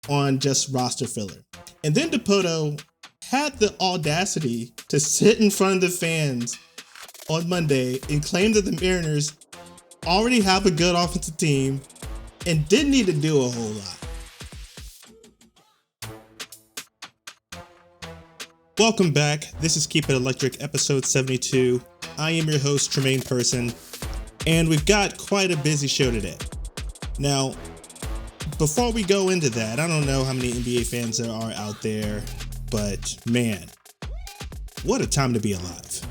on just roster filler. And then Dipoto had the audacity to sit in front of the fans on Monday and claim that the Mariners already have a good offensive team and didn't need to do a whole lot. Welcome back. This is Keep It Electric, episode 72. I am your host, Tremayne Person, and we've got quite a busy show today. Now, before we go into that, I don't know how many NBA fans there are out there, but man, what a time to be alive.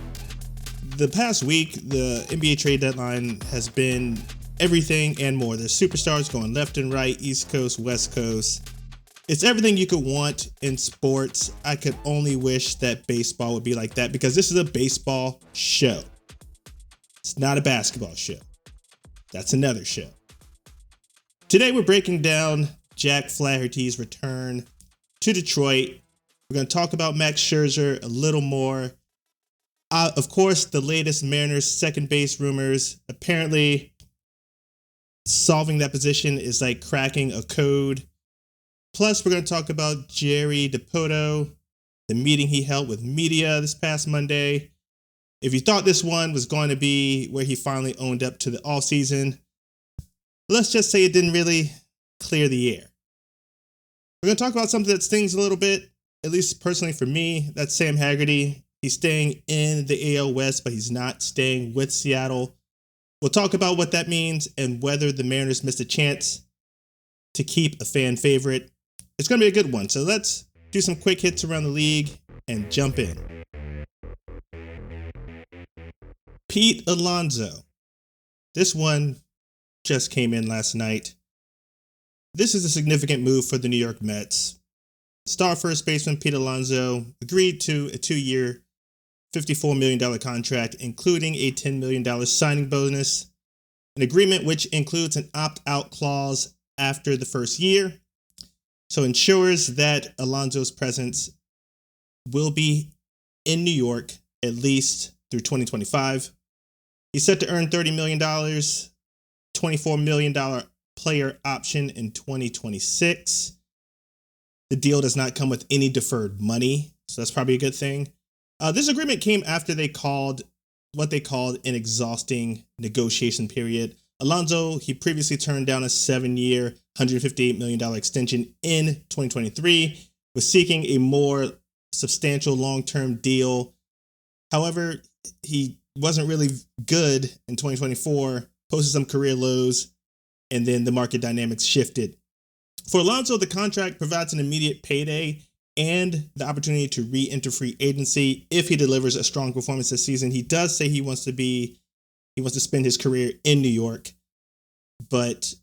The past week, the NBA trade deadline has been everything and more. There's superstars going left and right, East Coast, West Coast. It's everything you could want in sports. I could only wish that baseball would be like that because this is a baseball show. It's not a basketball show. That's another show. Today we're breaking down Jack Flaherty's return to Detroit. We're going to talk about Max Scherzer a little more. Of course, the latest Mariners second base rumors. Apparently, solving that position is like cracking a code. Plus, we're going to talk about Jerry Dipoto, the meeting he held with media this past Monday. If you thought this one was going to be where he finally owned up to the offseason, let's just say it didn't really clear the air. We're going to talk about something that stings a little bit, at least personally for me. That's Sam Haggerty. He's staying in the AL West, but he's not staying with Seattle. We'll talk about what that means and whether the Mariners missed a chance to keep a fan favorite. It's going to be a good one. So let's do some quick hits around the league and jump in. Pete Alonso. This one just came in last night. This is a significant move for the New York Mets. Star first baseman Pete Alonso agreed to a 2-year, $54 million contract, including a $10 million signing bonus, an agreement which includes an opt-out clause after the first year. So ensures that Alonso's presence will be in New York at least through 2025. He's set to earn $30 million, $24 million player option in 2026. The deal does not come with any deferred money, so that's probably a good thing. This agreement came after they called what they called an exhausting negotiation period. Alonso, he previously turned down a 7-year, $158 million extension in 2023, was seeking a more substantial long-term deal. However, he wasn't really good in 2024, posted some career lows, and then the market dynamics shifted. For Alonso, the contract provides an immediate payday and the opportunity to re-enter free agency if he delivers a strong performance this season. He does say he wants to spend his career in New York, but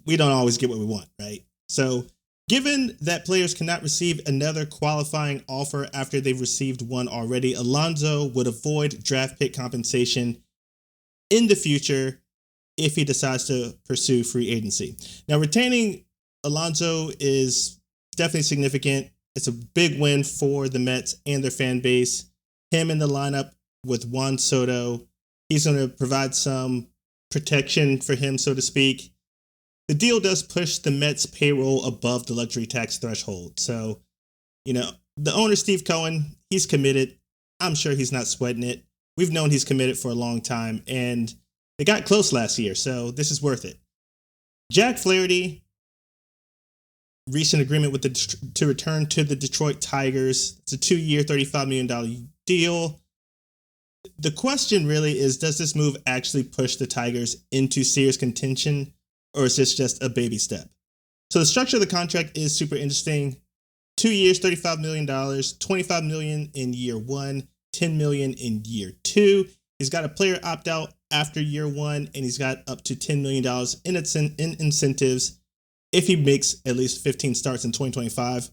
we don't always get what we want, right? So given that players cannot receive another qualifying offer after they've received one already, Alonso would avoid draft pick compensation in the future if he decides to pursue free agency. Now, retaining Alonso is definitely significant. It's a big win for the Mets and their fan base. Him in the lineup with Juan Soto, he's going to provide some protection for him, so to speak. The deal does push the Mets payroll above the luxury tax threshold. So, the owner, Steve Cohen, he's committed. I'm sure he's not sweating it. We've known he's committed for a long time, and they got close last year, so this is worth it. Jack Flaherty reached an agreement to return to the Detroit Tigers. It's a 2-year, $35 million deal. The question really is, does this move actually push the Tigers into serious contention, or is this just a baby step? So the structure of the contract is super interesting. 2 years, $35 million, $25 million in year one, $10 million in year two. He's got a player opt-out after year one, and he's got up to $10 million in incentives if he makes at least 15 starts in 2025.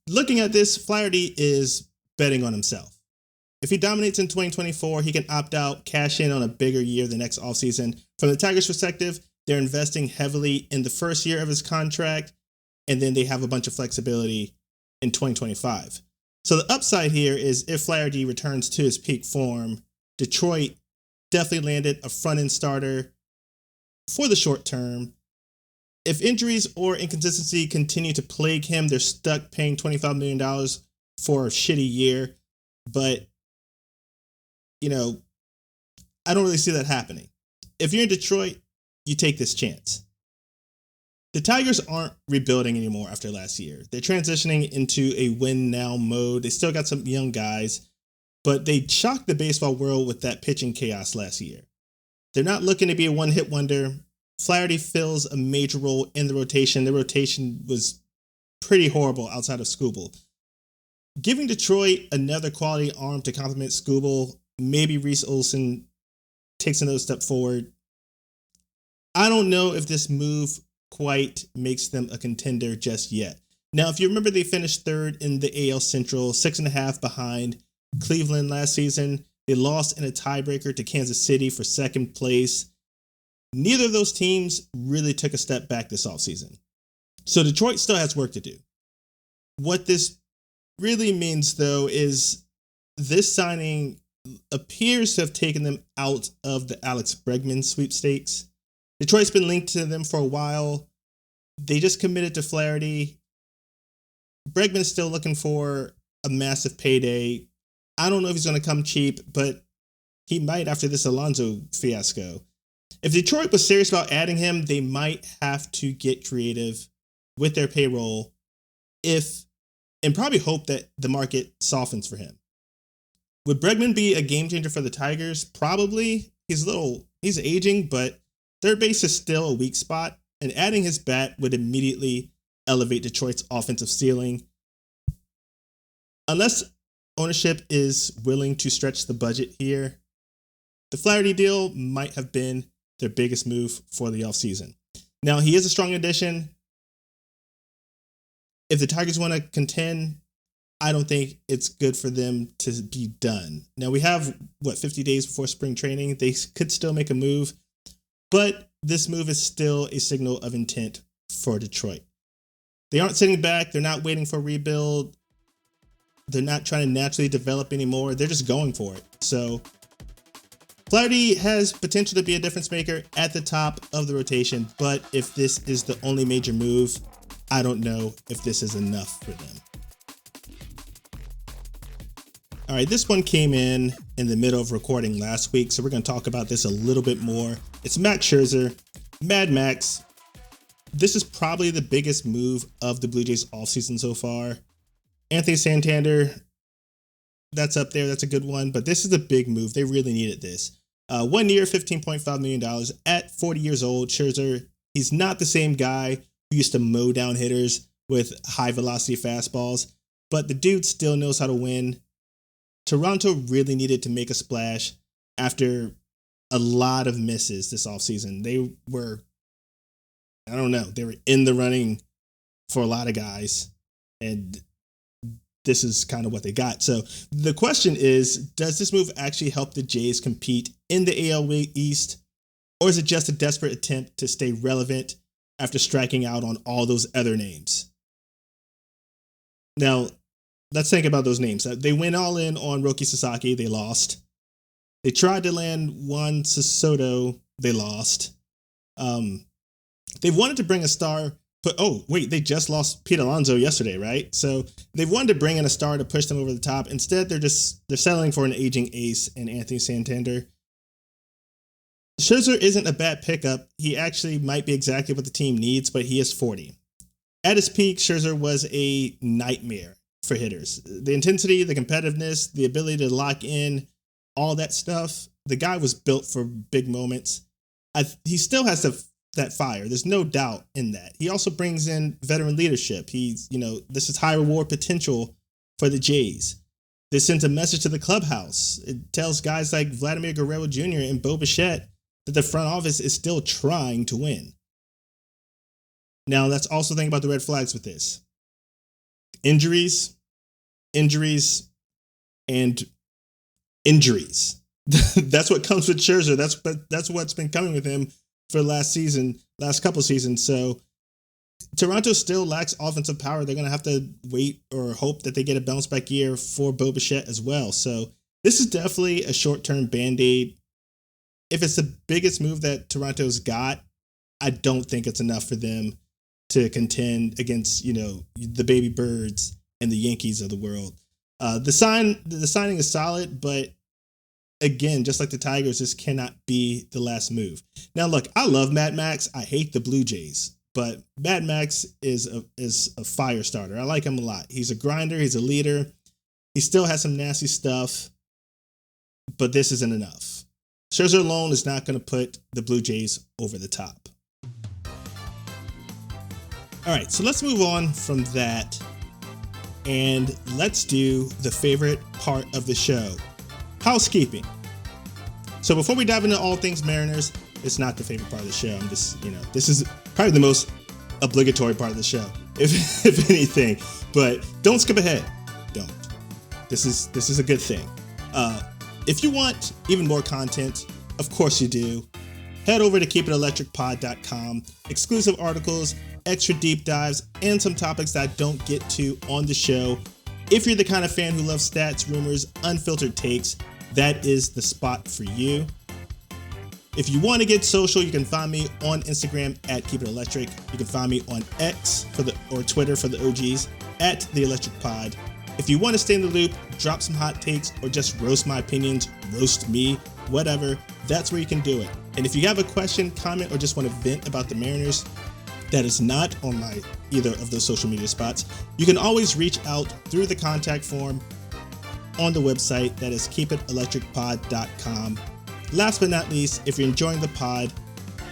Looking at this, Flaherty is betting on himself. If he dominates in 2024, he can opt out, cash in on a bigger year the next offseason. From the Tigers' perspective, they're investing heavily in the first year of his contract, and then they have a bunch of flexibility in 2025. So the upside here is if Flaherty returns to his peak form, Detroit definitely landed a front-end starter for the short term. If injuries or inconsistency continue to plague him, they're stuck paying $25 million for a shitty year. But, I don't really see that happening. If you're in Detroit, you take this chance. The Tigers aren't rebuilding anymore after last year. They're transitioning into a win now mode. They still got some young guys, but they shocked the baseball world with that pitching chaos last year. They're not looking to be a one-hit wonder. Flaherty fills a major role in the rotation. The rotation was pretty horrible outside of Skubal. Giving Detroit another quality arm to complement Skubal, maybe Reese Olson takes another step forward. I don't know if this move quite makes them a contender just yet. Now, if you remember, they finished third in the AL Central, 6.5 behind Cleveland last season. They lost in a tiebreaker to Kansas City for second place. Neither of those teams really took a step back this offseason. So Detroit still has work to do. What this really means, though, is this signing appears to have taken them out of the Alex Bregman sweepstakes. Detroit's been linked to them for a while. They just committed to Flaherty. Bregman's still looking for a massive payday. I don't know if he's going to come cheap, but he might after this Alonso fiasco. If Detroit was serious about adding him, they might have to get creative with their payroll and probably hope that the market softens for him. Would Bregman be a game changer for the Tigers? Probably. He's aging, but third base is still a weak spot, and adding his bat would immediately elevate Detroit's offensive ceiling. Unless ownership is willing to stretch the budget here, the Flaherty deal might have been their biggest move for the offseason. Now, he is a strong addition. If the Tigers want to contend, I don't think it's good for them to be done. Now, we have, 50 days before spring training? They could still make a move, but this move is still a signal of intent for Detroit. They aren't sitting back. They're not waiting for a rebuild. They're not trying to naturally develop anymore. They're just going for it. So Flaherty has potential to be a difference maker at the top of the rotation, but if this is the only major move, I don't know if this is enough for them. All right, this one came in the middle of recording last week, so we're going to talk about this a little bit more. It's Max Scherzer, Mad Max. This is probably the biggest move of the Blue Jays offseason so far. Anthony Santander, that's up there. That's a good one, but this is a big move. They really needed this. 1 year, $15.5 million at 40 years old. Scherzer, he's not the same guy who used to mow down hitters with high velocity fastballs, but the dude still knows how to win. Toronto really needed to make a splash after a lot of misses this offseason. They were in the running for a lot of guys, and this is kind of what they got. So the question is, does this move actually help the Jays compete in the AL East, or is it just a desperate attempt to stay relevant after striking out on all those other names? Now, let's think about those names. They went all in on Roki Sasaki. They lost. They tried to land Juan Soto. They lost. They wanted to bring a star, but they just lost Pete Alonso yesterday, right? So they wanted to bring in a star to push them over the top. Instead, they're settling for an aging ace in Anthony Santander. Scherzer isn't a bad pickup. He actually might be exactly what the team needs, but he is 40. At his peak, Scherzer was a nightmare for hitters. The intensity, the competitiveness, the ability to lock in, all that stuff. The guy was built for big moments. He still has that fire. There's no doubt in that. He also brings in veteran leadership. This is high reward potential for the Jays. This sends a message to the clubhouse. It tells guys like Vladimir Guerrero Jr. and Bo Bichette that the front office is still trying to win. Now, let's also think about the red flags with this. Injuries, and injuries. That's what comes with Scherzer. That's what's been coming with him for last couple seasons. So Toronto still lacks offensive power. They're going to have to wait or hope that they get a bounce back year for Bo Bichette as well. So this is definitely a short-term Band-Aid. If it's the biggest move that Toronto's got, I don't think it's enough for them to contend against, the baby birds and the Yankees of the world. The signing is solid, but again, just like the Tigers, this cannot be the last move. Now, look, I love Mad Max. I hate the Blue Jays, but Mad Max is a fire starter. I like him a lot. He's a grinder. He's a leader. He still has some nasty stuff, but this isn't enough. Scherzer alone is not going to put the Blue Jays over the top. All right, so let's move on from that, and let's do the favorite part of the show. Housekeeping. So before we dive into all things Mariners, it's not the favorite part of the show. I'm just, this is probably the most obligatory part of the show, if anything. But don't skip ahead. Don't. This is a good thing. If you want even more content, of course you do. Head over to keepitelectricpod.com. Exclusive articles, extra deep dives, and some topics that I don't get to on the show. If you're the kind of fan who loves stats, rumors, unfiltered takes, that is the spot for you. If you want to get social, you can find me on Instagram at keepitelectric. You can find me on X or Twitter for the OGs at the Electric Pod. If you want to stay in the loop, drop some hot takes, or just roast my opinions, roast me, whatever, that's where you can do it. And if you have a question, comment, or just want to vent about the Mariners that is not on my either of those social media spots, you can always reach out through the contact form on the website. That is keepitelectricpod.com. Last but not least, if you're enjoying the pod,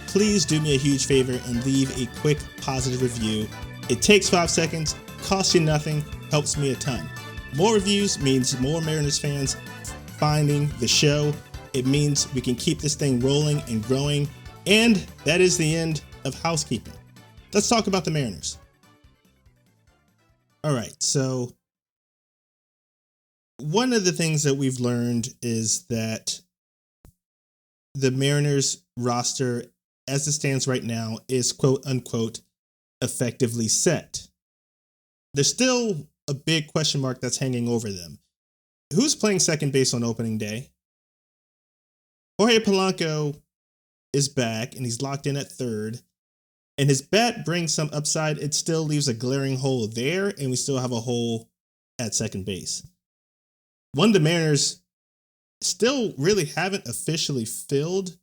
please do me a huge favor and leave a quick positive review. It takes 5 seconds, costs you nothing, helps me a ton. More reviews means more Mariners fans finding the show. It means we can keep this thing rolling and growing. And that is the end of housekeeping. Let's talk about the Mariners. All right, so one of the things that we've learned is that the Mariners roster, as it stands right now, is quote unquote effectively set. There's still a big question mark that's hanging over them. Who's playing second base on opening day? Jorge Polanco is back and he's locked in at third. And his bat brings some upside. It still leaves a glaring hole there, and we still have a hole at second base. One the Mariners still really haven't officially filled.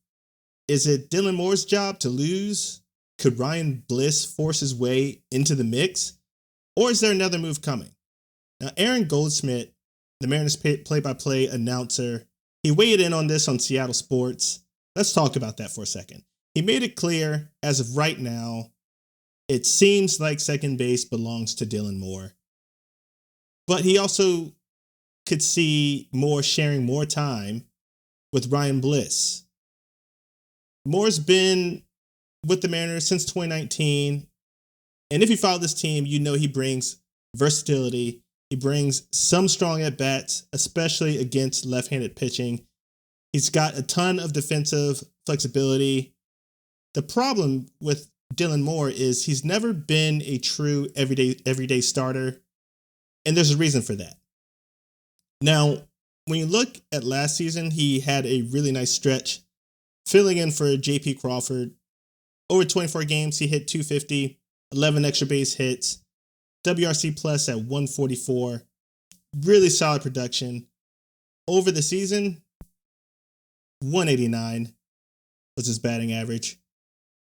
Is it Dylan Moore's job to lose? Could Ryan Bliss force his way into the mix? Or is there another move coming? Now, Aaron Goldschmidt, the Mariners play-by-play announcer, he weighed in on this on Seattle Sports. Let's talk about that for a second. He made it clear, as of right now, it seems like second base belongs to Dylan Moore. But he also could see Moore sharing more time with Ryan Bliss. Moore's been with the Mariners since 2019. And if you follow this team, you know he brings versatility. He brings some strong at-bats, especially against left-handed pitching. He's got a ton of defensive flexibility. The problem with Dylan Moore is he's never been a true everyday starter, and there's a reason for that. Now, when you look at last season, he had a really nice stretch filling in for J.P. Crawford. Over 24 games, he hit 250, 11 extra base hits, WRC plus at 144. Really solid production. Over the season, 189 was his batting average.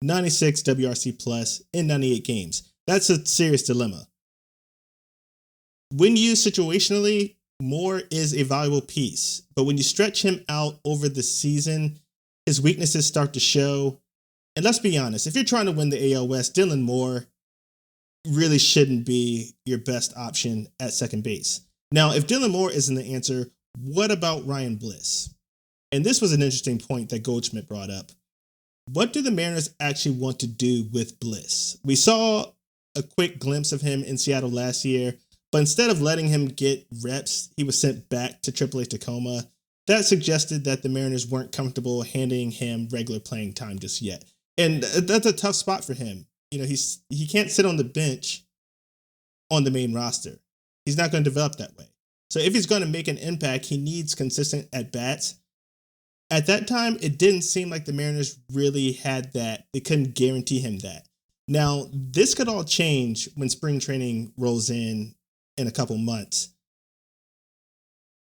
96 WRC plus in 98 games. That's a serious dilemma. When used situationally, Moore is a valuable piece, but when you stretch him out over the season, his weaknesses start to show. And let's be honest, if you're trying to win the AL West, Dylan Moore really shouldn't be your best option at second base. Now, if Dylan Moore isn't the answer, what about Ryan Bliss? And this was an interesting point that Goldschmidt brought up. What do the Mariners actually want to do with Bliss? We saw a quick glimpse of him in Seattle last year, but instead of letting him get reps, he was sent back to AAA Tacoma. That suggested that the Mariners weren't comfortable handing him regular playing time just yet. And that's a tough spot for him. You know, he can't sit on the bench on the main roster. He's not going to develop that way. So if he's going to make an impact, he needs consistent at-bats. At that time, it didn't seem like the Mariners really had that. They couldn't guarantee him that. Now, this could all change when spring training rolls in a couple months.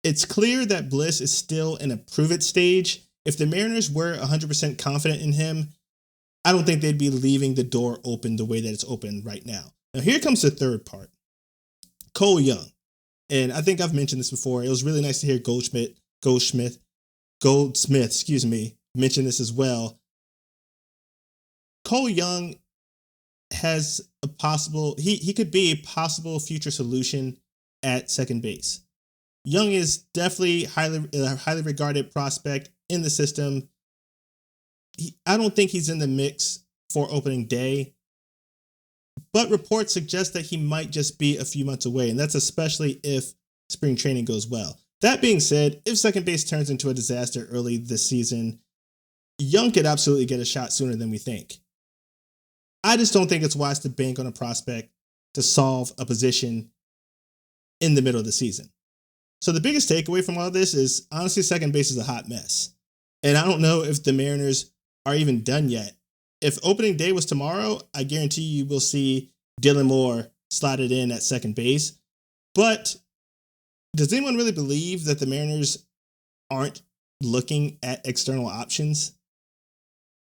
It's clear that Bliss is still in a prove it stage. If the Mariners were 100% confident in him, I don't think they'd be leaving the door open the way that it's open right now. Now, here comes the third part. Cole Young. And I think I've mentioned this before. It was really nice to hear Goldsmith, mention this as well. Cole Young has a possible, he could be a possible future solution at second base. Young is definitely highly regarded prospect in the system. I don't think he's in the mix for opening day, but reports suggest that he might just be a few months away, and that's especially if spring training goes well. That being said, if second base turns into a disaster early this season, Young could absolutely get a shot sooner than we think. I just don't think it's wise to bank on a prospect to solve a position in the middle of the season. So the biggest takeaway from all this is, honestly, second base is a hot mess. And I don't know if the Mariners are even done yet. If opening day was tomorrow, I guarantee you will see Dylan Moore slotted in at second base. But does anyone really believe that the Mariners aren't looking at external options?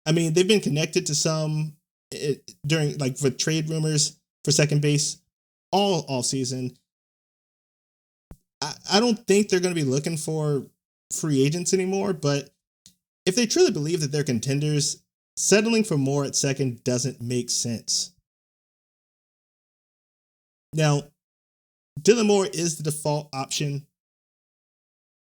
I mean, they've been connected to some during, like, for trade rumors for second base all offseason. I don't think they're going to be looking for free agents anymore, but if they truly believe that they're contenders, settling for more at second doesn't make sense. Now, Dylan Moore is the default option.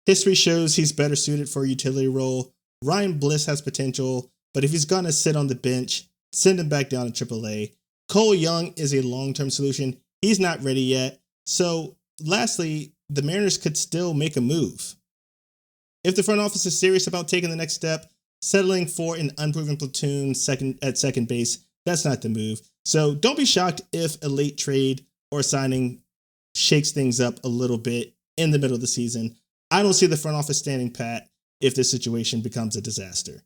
History shows he's better suited for a utility role. Ryan Bliss has potential, but if he's going to sit on the bench, send him back down to AAA. Cole Young is a long-term solution. He's not ready yet. So, lastly, the Mariners could still make a move. If the front office is serious about taking the next step, settling for an unproven platoon at second base, that's not the move. So don't be shocked if a late trade or signing shakes things up a little bit in the middle of the season. I don't see the front office standing pat if this situation becomes a disaster.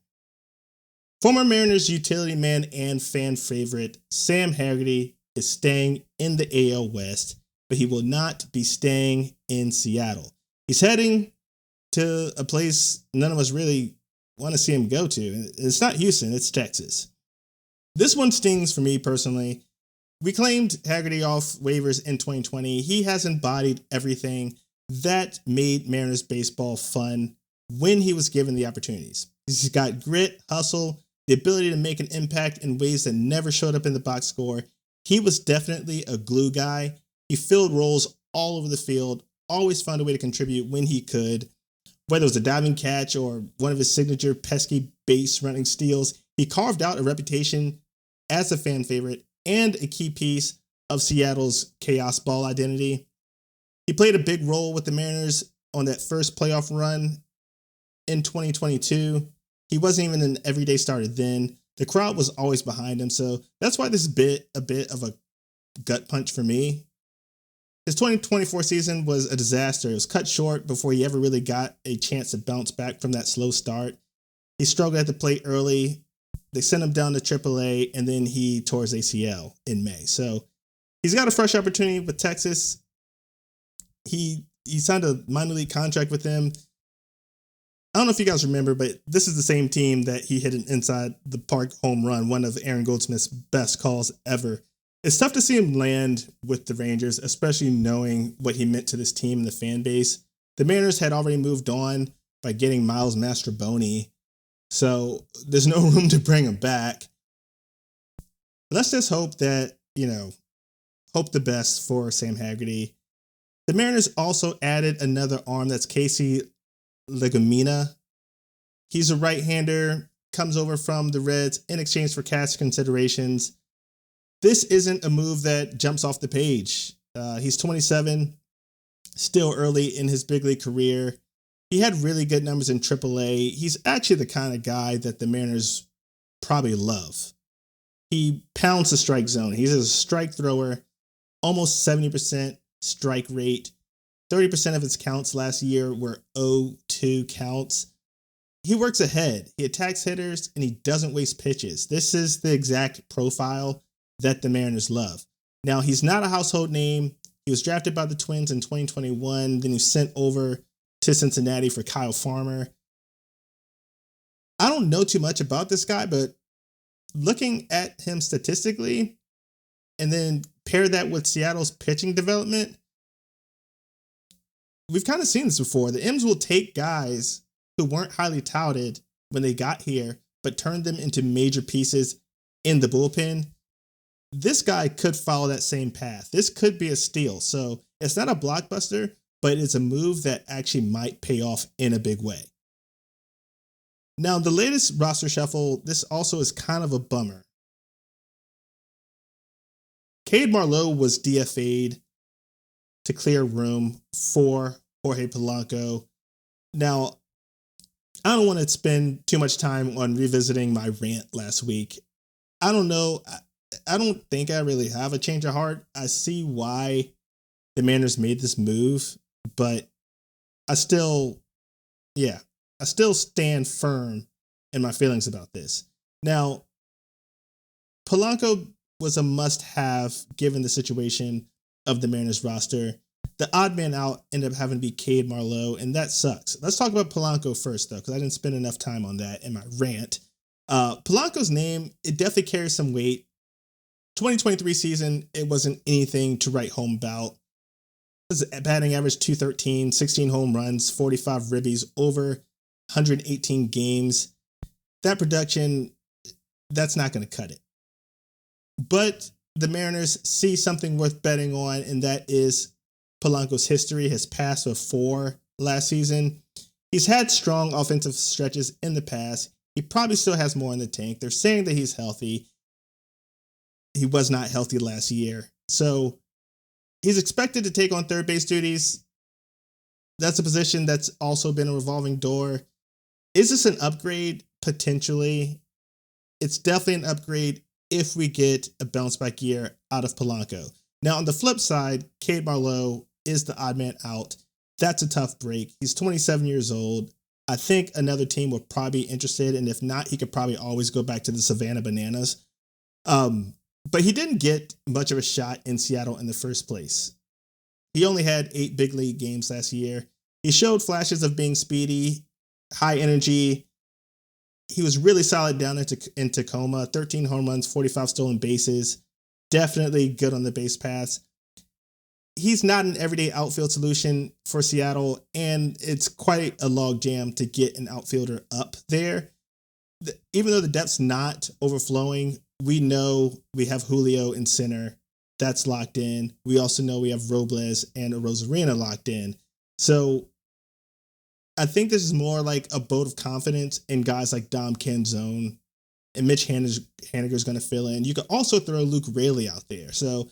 Former Mariners utility man and fan favorite Sam Haggerty is staying in the AL West, but he will not be staying in Seattle. He's heading to a place none of us really want to see him go to. It's not Houston, it's Texas. This one stings for me personally. We claimed Haggerty off waivers in 2020. He has embodied everything that made Mariners baseball fun when he was given the opportunities. He's got grit, hustle, the ability to make an impact in ways that never showed up in the box score. He was definitely a glue guy. He filled roles all over the field, always found a way to contribute when he could. Whether it was a diving catch or one of his signature pesky base running steals, he carved out a reputation as a fan favorite and a key piece of Seattle's chaos ball identity. He played a big role with the Mariners on that first playoff run in 2022. He wasn't even an everyday starter then. The crowd was always behind him, so that's why this is a bit of a gut punch for me. His 2024 season was a disaster. It was cut short before he ever really got a chance to bounce back from that slow start. He struggled at the plate early. They sent him down to AAA, and then he tore his ACL in May. So he's got a fresh opportunity with Texas. He signed a minor league contract with them. I don't know if you guys remember, but this is the same team that he hit an inside the park home run, one of Aaron Goldsmith's best calls ever. It's tough to see him land with the Rangers, especially knowing what he meant to this team and the fan base. The Mariners had already moved on by getting Miles Mastrobuoni, so there's no room to bring him back. Let's just hope that, hope the best for Sam Haggerty. The Mariners also added another arm, that's Casey Legumina. He's a right-hander, comes over from the Reds in exchange for cash considerations. This isn't a move that jumps off the page. He's 27, still early in his big league career. He had really good numbers in AAA. He's actually the kind of guy that the Mariners probably love. He pounds the strike zone. He's a strike thrower, almost 70% strike rate. 30% of his counts last year were 0-2 counts. He works ahead, he attacks hitters, and he doesn't waste pitches. This is the exact profile that the Mariners love. Now, he's not a household name. He was drafted by the Twins in 2021. Then he was sent over to Cincinnati for Kyle Farmer. I don't know too much about this guy, but looking at him statistically and then pair that with Seattle's pitching development, we've kind of seen this before. The M's will take guys who weren't highly touted when they got here, but turned them into major pieces in the bullpen. This guy could follow that same path. This could be a steal. So it's not a blockbuster, but it's a move that actually might pay off in a big way. Now, the latest roster shuffle, this also is kind of a bummer. Cade Marlowe was DFA'd to clear room for Jorge Polanco. Now, I don't want to spend too much time on revisiting my rant last week. I don't know. I don't think I really have a change of heart. I see why the Mariners made this move, but I still stand firm in my feelings about this. Now, Polanco was a must-have given the situation of the Mariners roster. The odd man out ended up having to be Cade Marlowe, and that sucks. Let's talk about Polanco first, though, because I didn't spend enough time on that in my rant. Polanco's name, it definitely carries some weight. 2023 season, it wasn't anything to write home about. It was a batting average 213, 16 home runs, 45 ribbies over 118 games. That production, that's not going to cut it. But the Mariners see something worth betting on, and that is Polanco's history, his past of 4 last season. He's had strong offensive stretches in the past. He probably still has more in the tank. They're saying that he's healthy. He was not healthy last year. So he's expected to take on third base duties. That's a position that's also been a revolving door. Is this an upgrade? Potentially. It's definitely an upgrade if we get a bounce back year out of Polanco. Now, on the flip side, Cade Marlowe is the odd man out. That's a tough break. He's 27 years old. I think another team would probably be interested, and if not, he could probably always go back to the Savannah Bananas. But he didn't get much of a shot in Seattle in the first place. He only had 8 big league games last year. He showed flashes of being speedy, high energy. He was really solid down in Tacoma, 13 home runs, 45 stolen bases. Definitely good on the base paths. He's not an everyday outfield solution for Seattle, and it's quite a log jam to get an outfielder up there. Even though the depth's not overflowing, we know we have Julio in center. That's locked in. We also know we have Robles and Rosarina locked in. So I think this is more like a vote of confidence in guys like Dom Canzone, and Mitch Haniger's going to fill in. You could also throw Luke Raley out there. So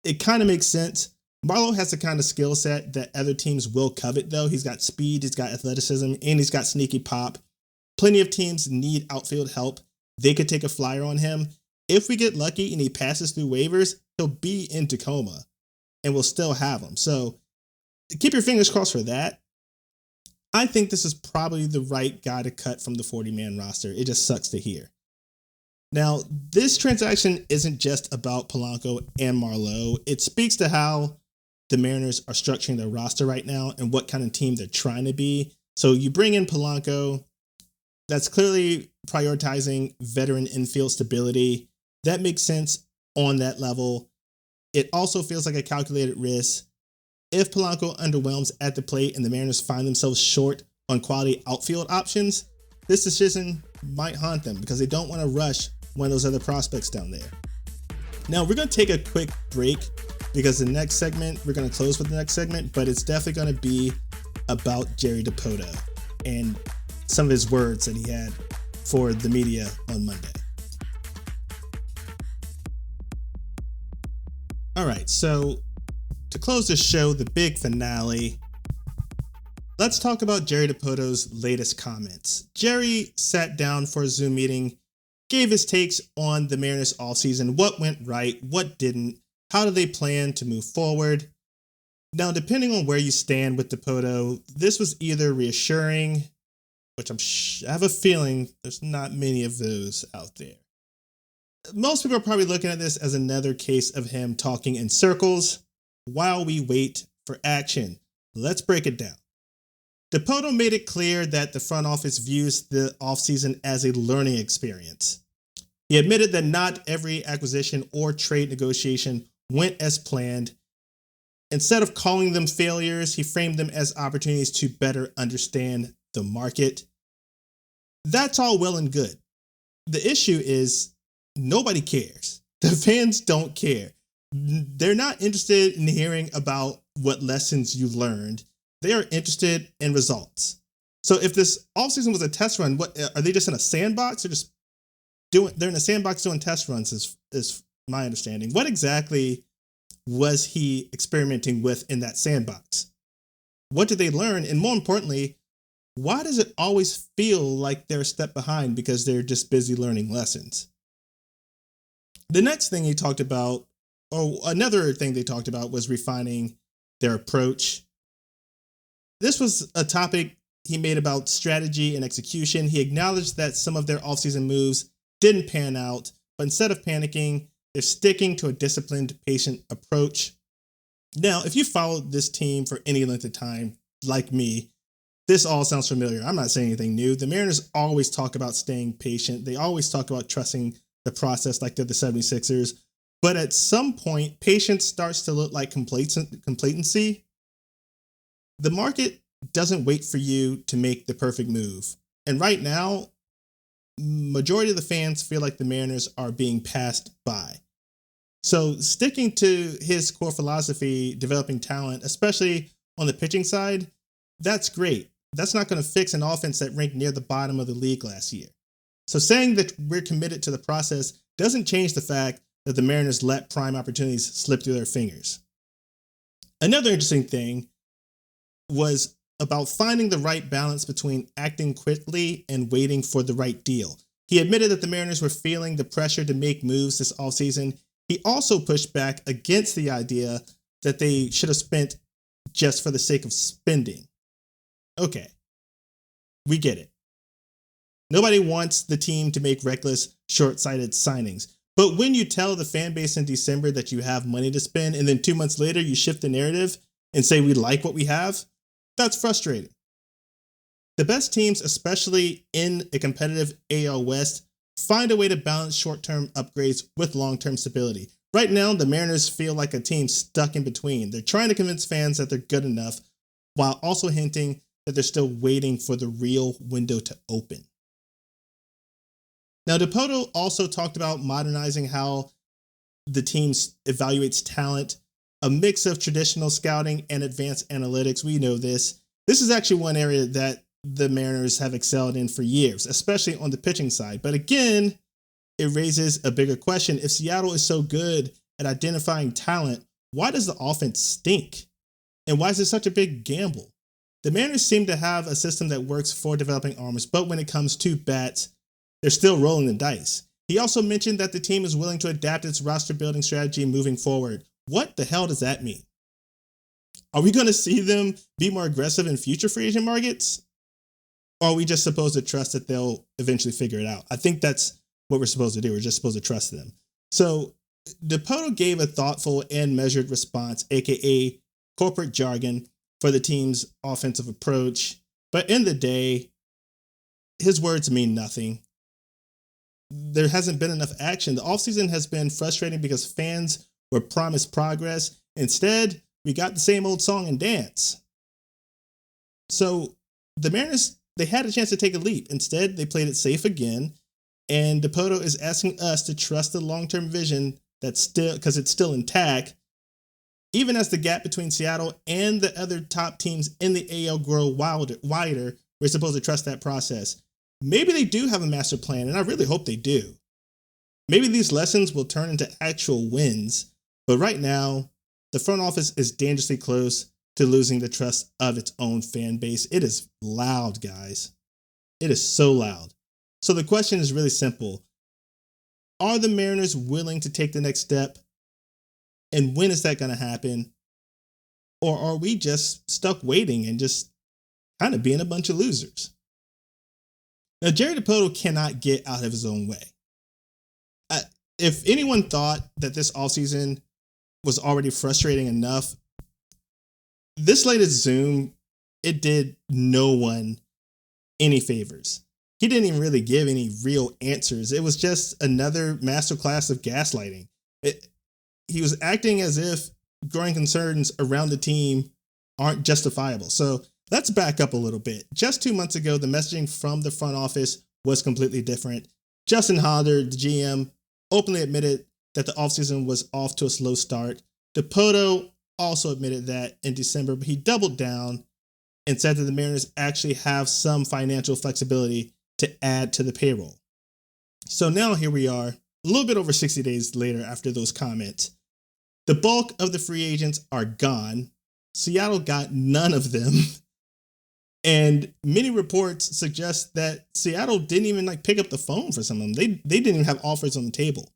it kind of makes sense. Marlowe has the kind of skill set that other teams will covet, though. He's got speed, he's got athleticism, and he's got sneaky pop. Plenty of teams need outfield help. They could take a flyer on him. If we get lucky and he passes through waivers, he'll be in Tacoma, and we'll still have him. So keep your fingers crossed for that. I think this is probably the right guy to cut from the 40-man roster. It just sucks to hear. Now, this transaction isn't just about Polanco and Marlowe. It speaks to how the Mariners are structuring their roster right now and what kind of team they're trying to be. So you bring in Polanco. That's clearly prioritizing veteran infield stability. That makes sense on that level. It also feels like a calculated risk. If Polanco underwhelms at the plate and the Mariners find themselves short on quality outfield options, this decision might haunt them because they don't want to rush one of those other prospects down there. Now, we're going to take a quick break because the next segment, we're going to close with the next segment, but it's definitely going to be about Jerry Dipoto and some of his words that he had for the media on Monday. All right, so to close the show, the big finale, let's talk about Jerry Dipoto's latest comments. Jerry sat down for a Zoom meeting, gave his takes on the Mariners offseason, what went right, what didn't, how do they plan to move forward. Now, depending on where you stand with Dipoto, this was either reassuring which I have a feeling there's not many of those out there. Most people are probably looking at this as another case of him talking in circles while we wait for action. Let's break it down. Dipoto made it clear that the front office views the offseason as a learning experience. He admitted that not every acquisition or trade negotiation went as planned. Instead of calling them failures, he framed them as opportunities to better understand the market. That's all well and good. The issue is nobody cares. The fans don't care. They're not interested in hearing about what lessons you learned. They are interested in results. So if this offseason was a test run, what are they just in a sandbox? They're in a sandbox doing test runs is my understanding. What exactly was he experimenting with in that sandbox? What did they learn? And more importantly, why does it always feel like they're a step behind because they're just busy learning lessons? The next thing he talked about, or another thing they talked about, was refining their approach. This was a topic he made about strategy and execution. He acknowledged that some of their offseason moves didn't pan out, but instead of panicking, they're sticking to a disciplined, patient approach. Now, if you followed this team for any length of time, like me, this all sounds familiar. I'm not saying anything new. The Mariners always talk about staying patient. They always talk about trusting the process like they're the 76ers. But at some point, patience starts to look like complacency. The market doesn't wait for you to make the perfect move. And right now, majority of the fans feel like the Mariners are being passed by. So sticking to his core philosophy, developing talent, especially on the pitching side, that's great. That's not going to fix an offense that ranked near the bottom of the league last year. So saying that we're committed to the process doesn't change the fact that the Mariners let prime opportunities slip through their fingers. Another interesting thing was about finding the right balance between acting quickly and waiting for the right deal. He admitted that the Mariners were feeling the pressure to make moves this offseason. He also pushed back against the idea that they should have spent just for the sake of spending. Okay, we get it. Nobody wants the team to make reckless, short-sighted signings. But when you tell the fan base in December that you have money to spend, and then 2 months later you shift the narrative and say we like what we have, that's frustrating. The best teams, especially in a competitive AL West, find a way to balance short-term upgrades with long-term stability. Right now, the Mariners feel like a team stuck in between. They're trying to convince fans that they're good enough while also hinting that they're still waiting for the real window to open. Now, Dipoto also talked about modernizing how the team evaluates talent, a mix of traditional scouting and advanced analytics. We know this. This is actually one area that the Mariners have excelled in for years, especially on the pitching side. But again, it raises a bigger question. If Seattle is so good at identifying talent, why does the offense stink? And why is it such a big gamble? The Mariners seem to have a system that works for developing arms, but when it comes to bats, they're still rolling the dice. He also mentioned that the team is willing to adapt its roster building strategy moving forward. What the hell does that mean? Are we going to see them be more aggressive in future free agent markets? Or are we just supposed to trust that they'll eventually figure it out? I think that's what we're supposed to do. We're just supposed to trust them. So Dipoto gave a thoughtful and measured response, aka corporate jargon, for the team's offensive approach. But in the day, his words mean nothing. There hasn't been enough action. The offseason has been frustrating because fans were promised progress. Instead, we got the same old song and dance. So the Mariners, they had a chance to take a leap. Instead, they played it safe again. And Dipoto is asking us to trust the long-term vision that's still, because it's still intact. Even as the gap between Seattle and the other top teams in the AL grow wider, we're supposed to trust that process. Maybe they do have a master plan, and I really hope they do. Maybe these lessons will turn into actual wins, but right now, the front office is dangerously close to losing the trust of its own fan base. It is loud, guys. It is so loud. So the question is really simple. Are the Mariners willing to take the next step? And when is that going to happen? Or are we just stuck waiting and just kind of being a bunch of losers? Now, Jerry Dipoto cannot get out of his own way. If anyone thought that this offseason was already frustrating enough, this latest Zoom, it did no one any favors. He didn't even really give any real answers. It was just another masterclass of gaslighting. He was acting as if growing concerns around the team aren't justifiable. So let's back up a little bit. Just 2 months ago, the messaging from the front office was completely different. Justin Hollander, the GM, openly admitted that the offseason was off to a slow start. Dipoto also admitted that in December, but he doubled down and said that the Mariners actually have some financial flexibility to add to the payroll. So now here we are, a little bit over 60 days later after those comments. The bulk of the free agents are gone. Seattle got none of them. And many reports suggest that Seattle didn't even pick up the phone for some of them. They didn't even have offers on the table.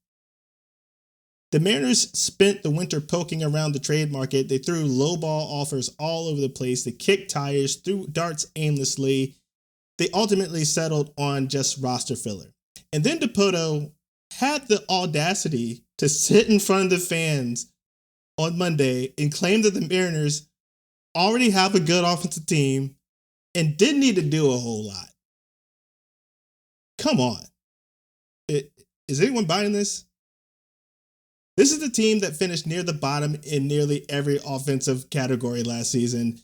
The Mariners spent the winter poking around the trade market. They threw lowball offers all over the place. They kicked tires, threw darts aimlessly. They ultimately settled on just roster filler. And then Dipoto had the audacity to sit in front of the fans on Monday and claim that the Mariners already have a good offensive team and didn't need to do a whole lot. Come on. Is anyone buying this? This is the team that finished near the bottom in nearly every offensive category last season.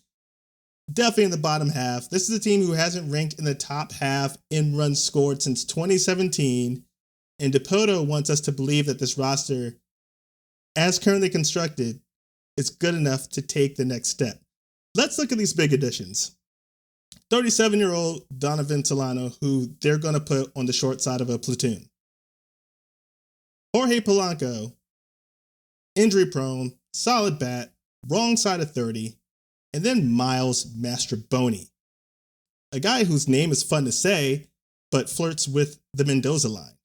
Definitely in the bottom half. This is a team who hasn't ranked in the top half in runs scored since 2017. And Dipoto wants us to believe that this roster, as currently constructed, is good enough to take the next step. Let's look at these big additions. 37-year-old Donovan Solano, who they're going to put on the short side of a platoon. Jorge Polanco, injury prone, solid bat, wrong side of 30. And then Miles Mastrobuoni, a guy whose name is fun to say, but flirts with the Mendoza line.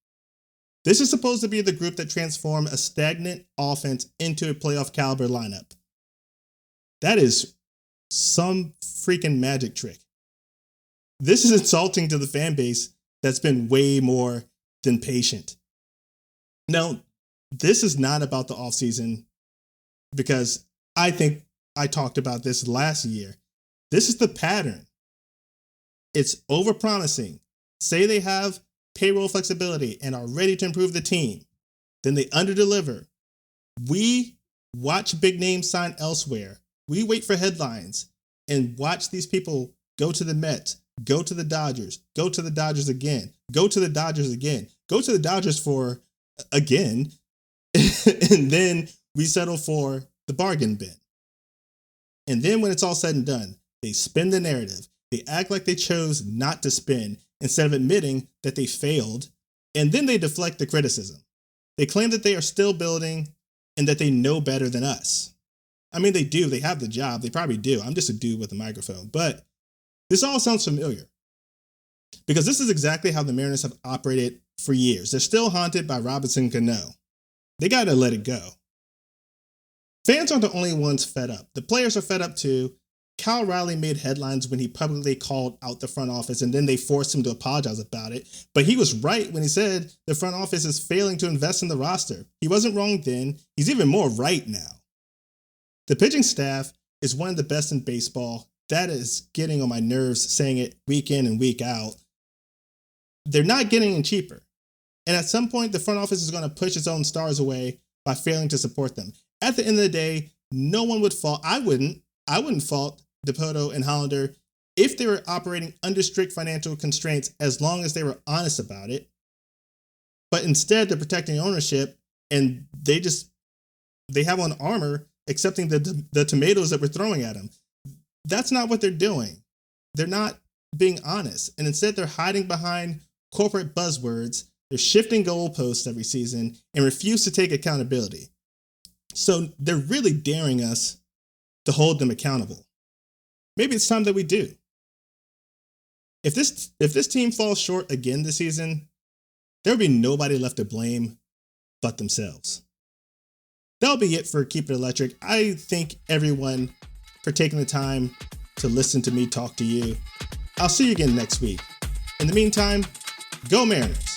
This is supposed to be the group that transformed a stagnant offense into a playoff caliber lineup. That is some freaking magic trick. This is insulting to the fan base that's been way more than patient. Now, this is not about the offseason because I think I talked about this last year. This is the pattern. It's overpromising. Say they have payroll flexibility and are ready to improve the team. Then they underdeliver. We watch big names sign elsewhere. We wait for headlines and watch these people go to the Mets, go to the Dodgers, go to the Dodgers again, go to the Dodgers again, go to the Dodgers for again, and then we settle for the bargain bin. And then when it's all said and done, they spin the narrative. They act like they chose not to spin instead of admitting that they failed, and then they deflect the criticism. They claim that they are still building and that they know better than us. I mean, they do. They have the job. They probably do. I'm just a dude with a microphone. But this all sounds familiar because this is exactly how the Mariners have operated for years. They're still haunted by Robinson Cano. They got to let it go. Fans aren't the only ones fed up. The players are fed up too. Kyle Riley made headlines when he publicly called out the front office, and then they forced him to apologize about it. But he was right when he said the front office is failing to invest in the roster. He wasn't wrong then. He's even more right now. The pitching staff is one of the best in baseball. That is getting on my nerves saying it week in and week out. They're not getting any cheaper. And at some point, the front office is going to push its own stars away by failing to support them. At the end of the day, no one would fault. I wouldn't fault Dipoto and Hollander if they were operating under strict financial constraints as long as they were honest about it. But instead, they're protecting ownership and they have on armor accepting the tomatoes that we're throwing at them. That's not what they're doing. They're not being honest. And instead, they're hiding behind corporate buzzwords. They're shifting goalposts every season and refuse to take accountability. So they're really daring us to hold them accountable. Maybe it's time that we do. If this team falls short again this season, there'll be nobody left to blame but themselves. That'll be it for Keep It Electric. I thank everyone for taking the time to listen to me talk to you. I'll see you again next week. In the meantime, go Mariners!